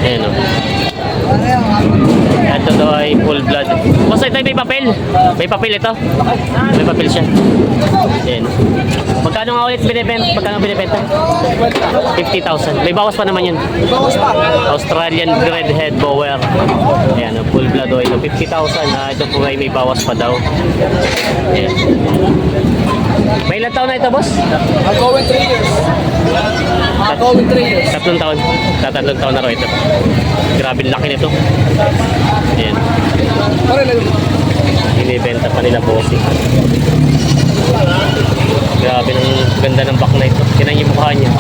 Ayan o. Ito daw ay full blood. Basta ito may papel. May papel ito. May papel siya. Ayan. Magkano nga ulit binibenta? Magkano binibenta? 50,000. May bawas pa naman yun. Bawas pa. Australian Redhead Bower. Ayan, full blood o ito. 50,000. Ito po ay may bawas pa daw. Ayan. May ilang taon na ito, boss? Going 3 years. Going 3 years. 3 taon. 3 taon na raw ito. Grabe laki nito. Ayan. Binibenta pa nila bossing. Grabe ng ganda ng back na ito. Tinan yung mukha niya.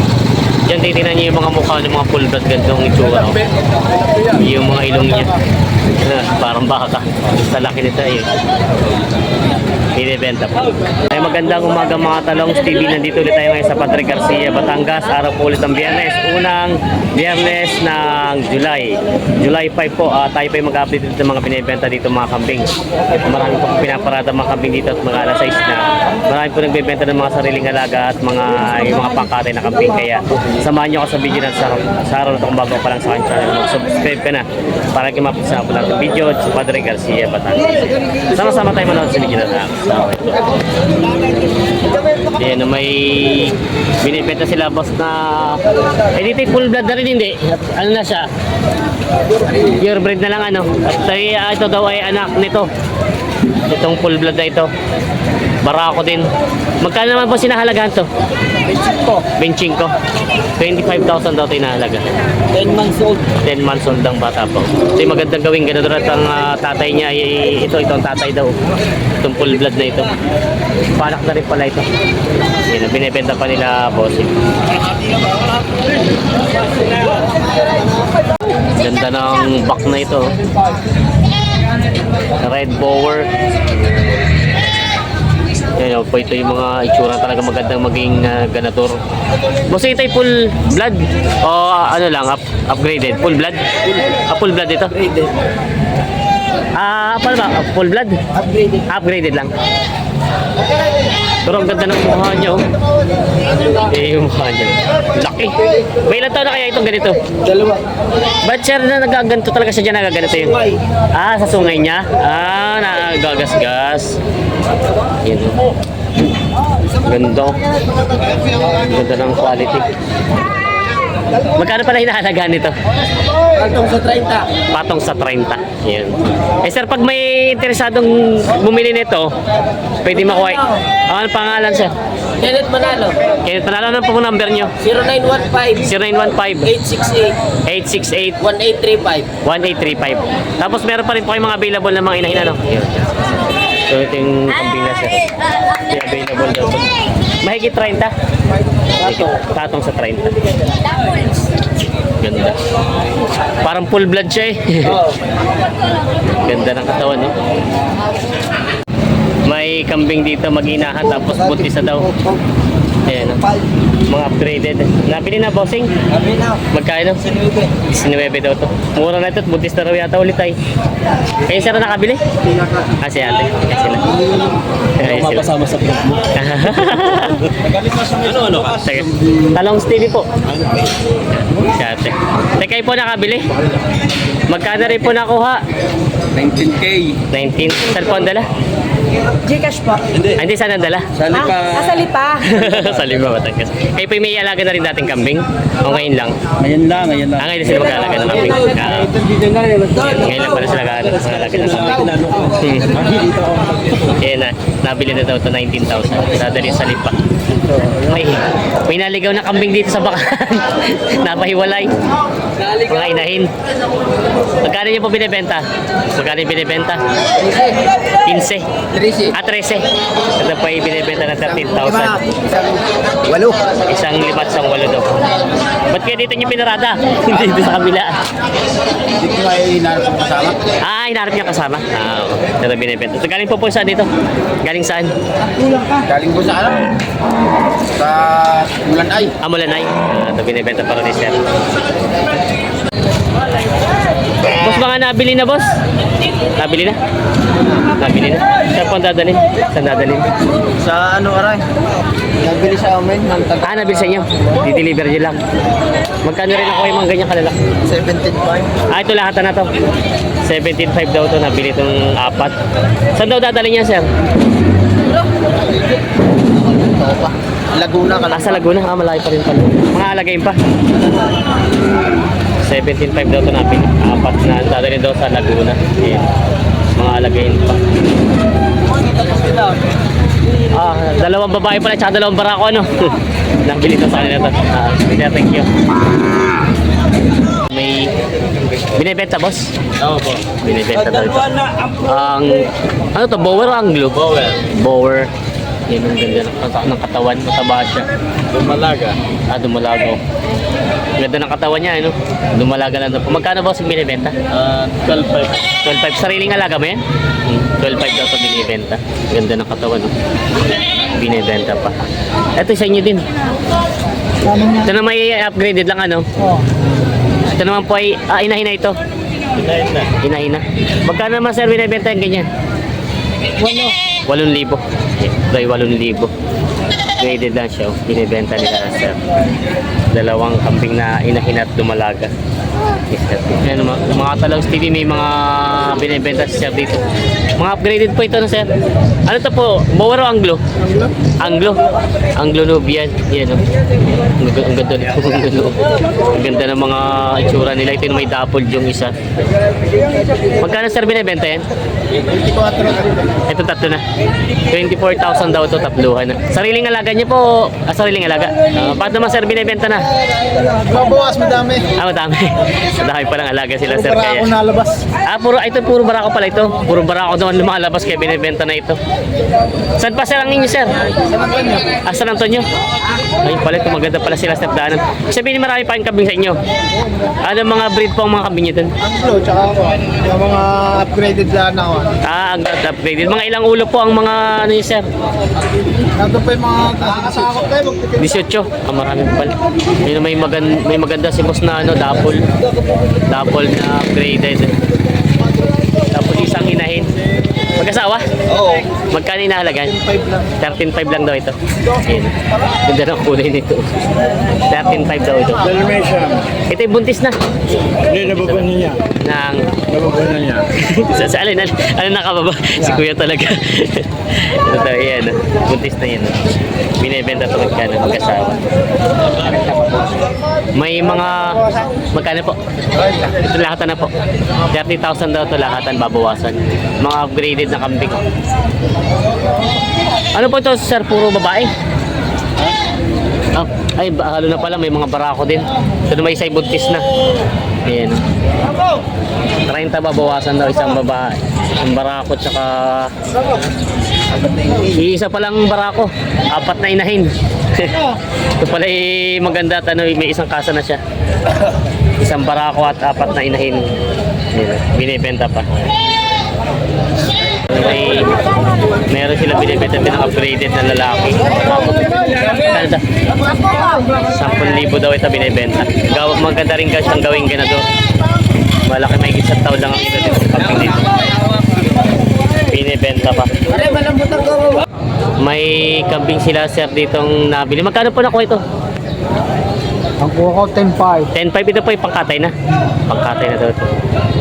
Diyan titinan niyo yung mga mukha ng mga full blood gandong itsura. Yung mga ilong niya. Parang baka. Sa laki nito eh. Binibenta po. Ay magandang umaga mga talongs TV. Nandito ulit tayo ngayon sa Padre Garcia, Batangas. Araw po ulit ng Biyernes. Unang Biyernes ng July 5 po. Tayo pa yung mag-update dito ng mga binibenta dito mga kambing. Marami po pinaparada mga kambing dito at mga alas 6 na. Marami po nagbibenta ng mga sariling alaga at yung mga pangkatay na kambing. Kaya samahan nyo ako sa video na sa araw na ito kung bago pa lang sa aking channel. Subscribe ka na para kimapisa po lang ng video sa Padre Garcia, Batangas. Sama-sama tayo manood sa video na ito. Ayan, may binibenta sila boss na dito full blood na rin, hindi ano na siya, purebred na lang ano. At ito daw ay anak nito, itong full blood na ito, barako din. Magkano naman po sinahalagahan to? 25. 25,000 daw ito inahalaga. 10 months old. 10 months old ang bata po. Ito yung magandang gawin. Ganun at ang tatay niya ay ito ang tatay daw. Itong full blood na ito. Panak na rin pala ito. Yan, binibenta pa nila bossing. Ganda ng back na ito. Red Bower. Yan po, ito yung mga itsura talaga magandang maging ganador. Bossing ito ay full blood o ano lang, upgraded? Full blood? Full blood ito? Upgraded. Paano ba? Full blood? Upgraded. Upgraded lang. Pero ang ganda ng mukha niya oh. Yung mukha niya. Laki. May ilang taon na kaya itong ganito? 2. Ba't siya na nagaganto talaga siya dyan nagaganito yun? Sa sungay niya? Nagagasgas. Yun. Ganda. Ganda ng quality. Magkano pala hinahalagaan nito? Patong sa 30. Patong sa 30. Yan. Sir, pag may interesadong bumili nito, pwede makuha. Ano pangalan sir? Kenneth Manalo. Kenneth Manalo, ano po number nyo? 0915 0915 868 868 1835. 1835. Tapos meron pa rin po kayong mga available na mga inahin ano? So ito yung kambing na sir. Available daw po. Mahigit 30? Tatong sa 30. Ganda. Parang full blood siya eh. Ganda ng katawan no? May kambing dito mag-inahan tapos buntis na daw. Ayan, mga upgraded. Nabili na bossing? Kami na. Magkano? 19 daw to. Mura na ito. Buntis na raw yata ulit ay. Kayo sir na nakabili? Si ate. Kasi sila. Mapasama sa vlog mo. Ano ka? Sige. Talongs TV po. Si ate. Kayo po nakabili? Magkano rin po nakuha? 19K. 19. Cellphone dala? Gcash po. Hindi, saan ang dala? Sa lipa. Sa Lipa. Sa Lima, Batangas. Kayo po may alaga na rin dating kambing? O ngayon lang? Ngayon lang. Ngayon sila mag-aalaga ng kambing. Ngayon lang pala sila mag-aalaga ng kambing. Kaya nabili na daw ito 19,000. Dadali sa Lipa. May naligaw na kambing dito sa bakan. Napahiwalay. Mga inahin. Magkano niyo po binibenta? Magkano yung binibenta? 15. 13. 13. Ito po yung binibenta na 13,000. Walo. Isang 5 at isang 8 daw. Ba't kaya dito niyo pinarada? Hindi dito sa kabila. Hindi ko ay hinarap ang kasama. Hinarap niya kasama. Ito binibenta. So, galing po saan dito? Galing saan? Galing ko sa ano? Sa Mulanay. Mulanay. Ito binibenta para ni sir. Boss, mga mga nabili na, boss? Nabili na? Nabili na. Saan po ang dadalhin? Saan dadalhin? Sa ano, aray? Nabili sa amin ng taga Nabili sa inyo. Di-deliver nyo lang. Magkano rin ako yung mga ganyan kalalaki? 17.5. Ito lahat na to. 17.5 daw to. Nabili itong 4. Saan daw dadalhin niya, sir? Ito pa. Laguna ka lang. Sa Laguna. Malaki pa rin pala. Mga alagayin pa. 17.5 daw to nabili. 4 na dadalhin daw sa Laguna. Ayan. Mga alagayin pa. Dalawang babae pala tsaka dalawang barako, ano? Nabili to sa kanila to. Thank you. May binibenta, boss? Oo po. Binibenta daw ito. Ano to? Bower o anglo? Bower. Bower. Yan ang ganda ng katawan. Mataba siya. Dumalaga. Dumalago. Ganda ng katawan niya, ano? Dumalaga lang daw. Magkano, boss, yung binibenta? 12.5. 12.5. Sariling alaga mo yan? 12.5 daw ito binibenta. Ganda ng katawan, no? Binibenta pa. Ito sa inyo din. Ito na may upgraded lang, ano? Ito naman po ay inahina ito. Inahin na. Inahina. Magkano naman, sir, binibenta yung ganyan? 8,000. Ito ay 8,000. Graded lang siya. Binibenta nila, sir. Dalawang kambing na inahina at dumalaga. Yes, sir. Yan, mga Talaws TV, may mga binibenta siya dito. Mga upgraded po ito, no, sir? Ano to po? Bower o anglo? Anglo. Anglo Nubian. Yan, no? Ang ganda nito. Ang ganda ng mga itsura nila. Ito yung may dapol yung isa. Magkano, sir, binibenta yan? 24. Ito tatlo na. 24,000 daw ito, tatluhan na. Sariling alaga niyo po. Sariling alaga. Bakit naman, sir, binibenta na? Mabawas, madami. Madami. Madami palang alaga sila, sir. Para Kaya. ako nalabas. Puro barako pala ito. Puro barako naman lumalabas kaya binibenta na ito. Saan pa, sir, ang inyo, sir? San Antonio. Ayun pala ito, maganda pala sila sa daanan. Sabihin, marami pa yung kambing sa inyo. Ano mga breed po ang mga kambing nyo dun? Anglo, tsaka ako. Yung mga upgraded lang ako. Ang upgraded. Mga ilang ulo po ang mga ano yun, sir? Nandun pa yung mga kasakot tayo. 18. Marami pa pala. Yun, may maganda si boss na ano, dapol. Dapol na upgraded. Tapos isang inahin. Mag-asawa? Oo. Magkano inahalagan? 5 lang. 13.5 lang daw ito. Ayan. Ganda ng kulay nito. 13.5 daw ito. Dalmatian. Ito yung buntis na. Hindi, nababan niya. Nang Nababan na niya. sa alin? Ano nakababa? Si kuya talaga. Ito, yan. Buntis na yan. Binibenta ito mag-asawa. May mga magkano po? Ito lahatan na po. 30,000 daw ito lahatan, babawasan. Mga upgraded na kambing. Ano po ito, sir? Puro babae? Ay, halo na pala. May mga barako din. Ito na may isang buntis na. Ayan. 30 babawasan daw isang babae. Ang barako tsaka isa pa lang barako. 4 na inahin. Ito pala maganda at may isang kasa na siya. Isang barako at 4 na inahin. Ayan. Binibenta pa. Meron sila binibenta ng upgraded na lalaki. Kanda. 10,000 daw ito binibenta. Maganda rin kasi siyang gawing ganado. Malaki, may isang taon lang ang ito dito sa kambing dito. Binibenta pa. May kambing sila, sir, ditong nabili. Magkano po nakuha ito? Ang kuha ko, 10.5. 10.5 ito po yung pangkatay na. Pangkatay na daw ito.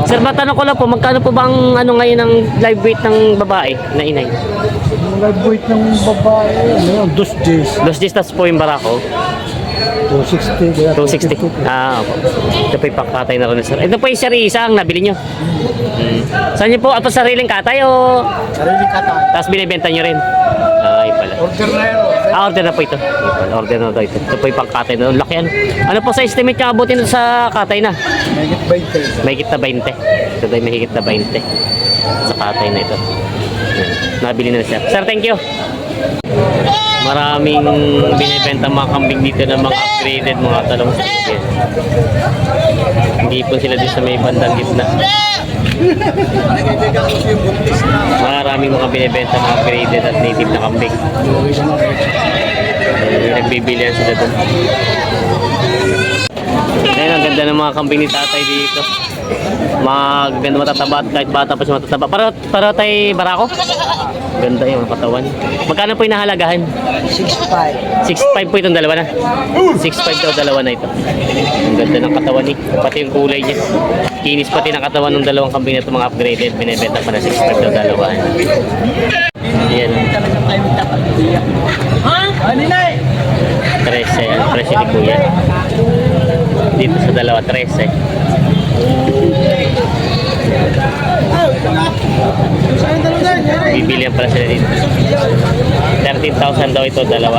Sir, matanong ko lang po, magkano po ba ang ano ngayon ng live weight ng babae na inay? Ang live weight ng babae, ano yun, 2 days. Los distas po yung barako. 260. 260. Opo. Ito po yung pangkatay na rin, sir. Ito po yung sari isa ang nabili nyo. Saan nyo po? Ato sariling katay o? Sariling kata. Tapos binibenta nyo rin? Ay pala. Order na yun. Order na po ito. Order na ito. Ito po yung pangkatay na. Laki yan. Ano po sa estimate nyo abutin sa katay na? Megit 20. Mahigit na 20. Ito tayo mahigit na 20. Sa katay na ito. Nabili na siya. Sir, thank you. Maraming binibenta mga kambing dito ng mga upgraded mga talong sa Pilipinas. Hindi po sila dito sa may bandang gitna. Maraming mga binibenta mga upgraded at native na kambing. Nagbibilihan sila doon. Ayun, ang ganda Ganda ng mga kambing ni tatay dito. Maganda matataba at kahit bata pa siya matataba. Para tayo barako? Ganda yung katawan. Magkano po yung nahalagahan? 6'5". 6'5 po itong dalawa na. 6'5 daw dalawa na ito. Ang ganda ng katawan eh. Pati yung kulay niya. Kinis pati ng katawan ng dalawang kambing na ito mga upgraded. Binibenta pa na 6'5 daw dalawa. Ayan. Ano na eh? 13. Ang presyo ni Kuya. Dito sa dalawa 13. Bibilihan pala sila dito. 13,000 daw ito dalawa.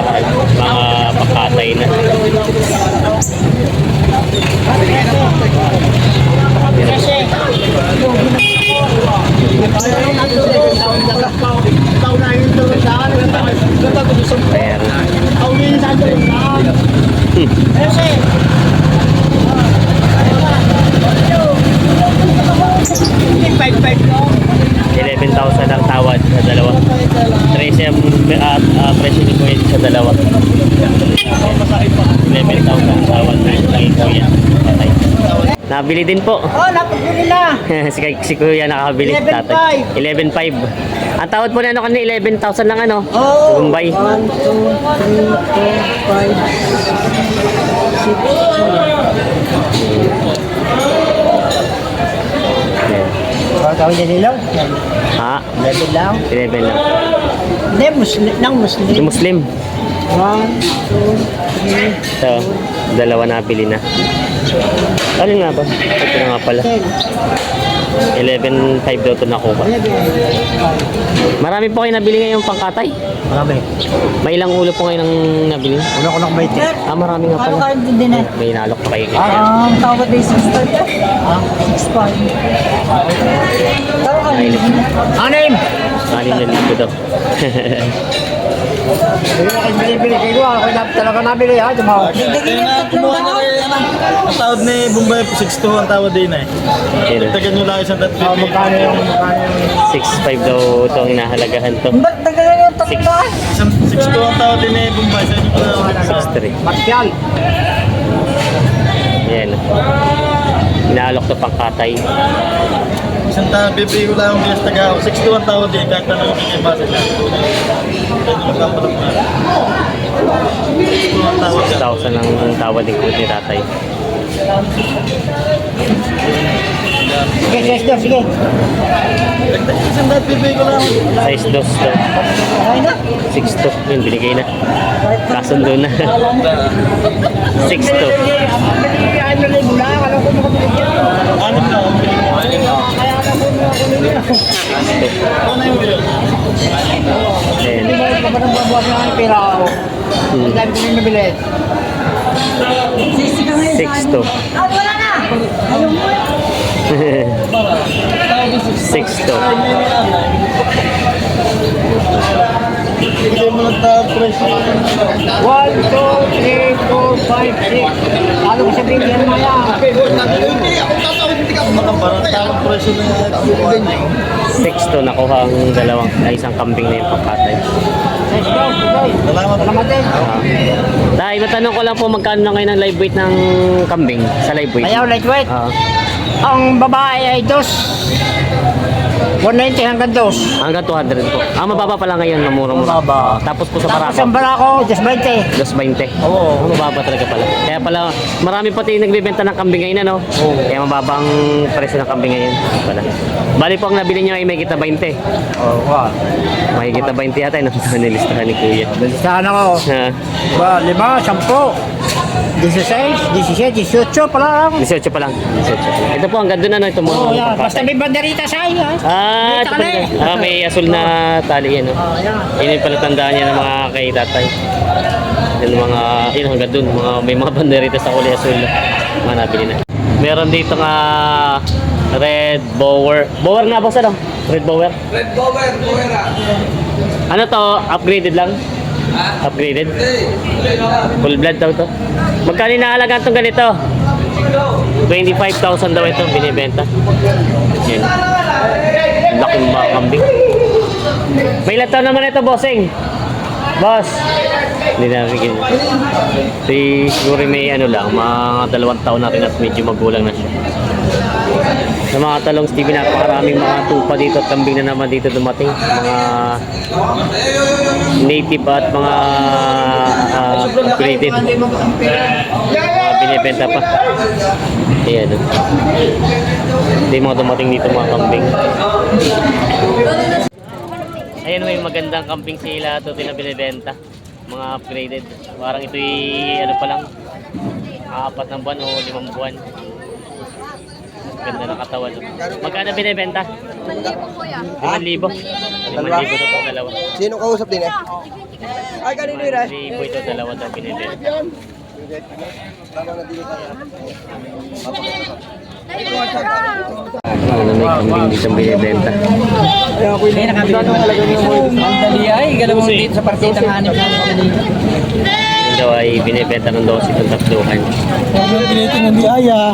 Mga pakatay na. Five 11,000 ang tawad sa dalawa. 13 ang presyo ni Kuya sa dalawa. 11,000 tawad na kay Kuya. Patay. Nabili din po. Oh, napagpili na. si Kuya nakakabili. 11,500. 11,500. Ang tawad po na ano kanina 11,000 lang ano. Oh. Gumbay. 1, 2, 3, 4, 5, 6. Kawin niya nilaw? Ha? 11 lang? 11 lang. Hindi, Muslim. Si Muslim. 1, 2, 3, So, dalawa nabili na. Alin nga ba? Ito na nga pala. 11,500 daw ito nakuha. 11. Marami po kayo nabili ngayong pangkatay. Marami. May ilang ulo po kayo nang nabili? Una ko lang may tip. Marami nga Ano pala. kayo din eh? May nalok pa kayo. Ang tawad ay 6'5". 6'5". Anim! 6,000 daw. Bili kayo. Ako talaga nabili ha. Kumuha na rin ang tawad ni Bombay 6'2" ang tawad din eh. Pero Tagan nyo lang isang tatlo. Magkano yung 6,500 daw ito ang inahalagahan to. Ba't nagkaroon yung taktaan? 6'2" ang tawad din ni Bombay sa inyo pa. 6,300. Martial. Yan. Inaalok to pangkatay. Isang tawad, bibigay ko lang ang bilas taga 6'2" ang tawad din kahit ano yung bigay basa niya. Ang tawad 6,000 niya. ang tawad ni Kuya ni tatay. Sige. Isang tawad, bibigay ko lang. Size 2 daw. Okay na? 6'2". Yun, binigay na. Kasundo na. 6'2". Ano rin mula? Alam ko makabili. Anim na. Kaya alam ko makabili. Ano yung bilas? Ayan. Hindi mo pa nang babawas na ang pera ako. Ang dami ko rin nabili. 6'2". Ah, wala na! Ayaw mo. 6'2". Bigay mo lang tawad presyo. 1, 2, 3, 4, 5, 6. Ano ko sabihin yan maya? Parang tawad presyo na yan. 6'2" nakuha ang dalawang isang kambing na yung pangkatay. Let's go. Salamat. Salamat din. Dahil matanong ko lang po magkano na ngayon ang live weight ng kambing sa live weight. Ayaw, lightweight. Ah, Ang babae ay 190 hanggang 2. hanggang 200 po. Mababa pa lang ngayon, mamurang-mura. Mababa. Tapos po sa Tapos ang Barako, barako, just 20. 220. Oo. Mababa talaga pala. Kaya pala, marami pati nagbebenta ng kambing ngayon, ano? Oo. Kaya mababa ang presyo ng kambing ngayon. Pala. Bali po ang nabili nyo ay may kita 20. Oh, wow. May kita 20 yata, no? Nilistahan ni Kuya. Nalistahan ako. Ha? 5, 10, 16, 17, 18 pala lang. 18 pa lang. 18. Ito po, ang ganda na, no? Ito mo. Oh, yan. Basta may banderita sa iyo. Ito May pala. May asul na tali yan, no? Oh, yan. Yun yung pala tandaan niya ng mga kay tatay. Yung mga, yun hanggang dun, may mga banderita sa kulay asul na mga nabili na. Meron dito nga red bower. Bower nga boss, ano? Red bower? Red Bower, Boera. Ano to? Upgraded lang? Upgraded? Full blood daw to. Magkano inaalagaan itong ganito? 25,000 daw ito binibenta. Yan. Laking mga kambing. May ilan taon naman ito, bossing? Boss! Hindi na natin siguro may ano lang, mga 2 taon na rin at medyo magulang na siya. Sa mga talong Stevie, napakaraming mga tupa dito at kambing na naman dito dumating. Mga native at mga created. Mga binibenta pa. Ayan. Hindi mga dumating dito mga kambing. Ayan, may magandang kambing sila ito na binibenta. Mga upgraded. Parang ito'y ano pa lang, 4 na buwan o 5 buwan. Ganda ng katawan. No? Magkano binibenta? 5,000 kuya. 5,000. 5,000 ito po dalawa. Sino kausap din eh? Ay, kanino yun eh? 5,000 ito dalawa daw binibenta. Ano may kambing dito binibenta? May nakabili naman talaga yung dali ay, galaw mo dito sa partida ng anim na kanina. Yun daw ay binibenta ng 12 itong tatluhan. Pinito ng di aya.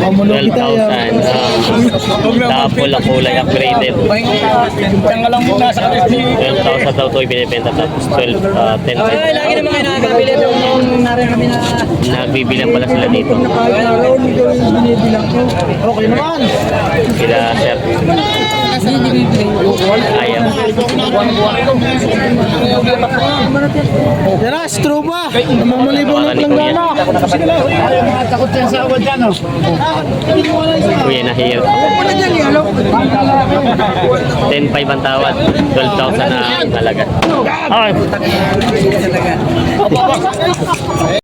12,000. Tapos ang kulay upgraded. Ang alam mo nasa kapit. 12,000 daw ito ibinibenta tapos 10,000. Ay, lagi naman kayo nakakabili nung narin kami na... Nagbibilang pala sila dito. Okay naman. Sila sir. Ayaw. Tara, straw ba? Namamalibaw ng planggana. Takot yan sa awad yan, oh. Kuya nahihirap. 10,500 ang tawad. 12,000 na talaga. Okay.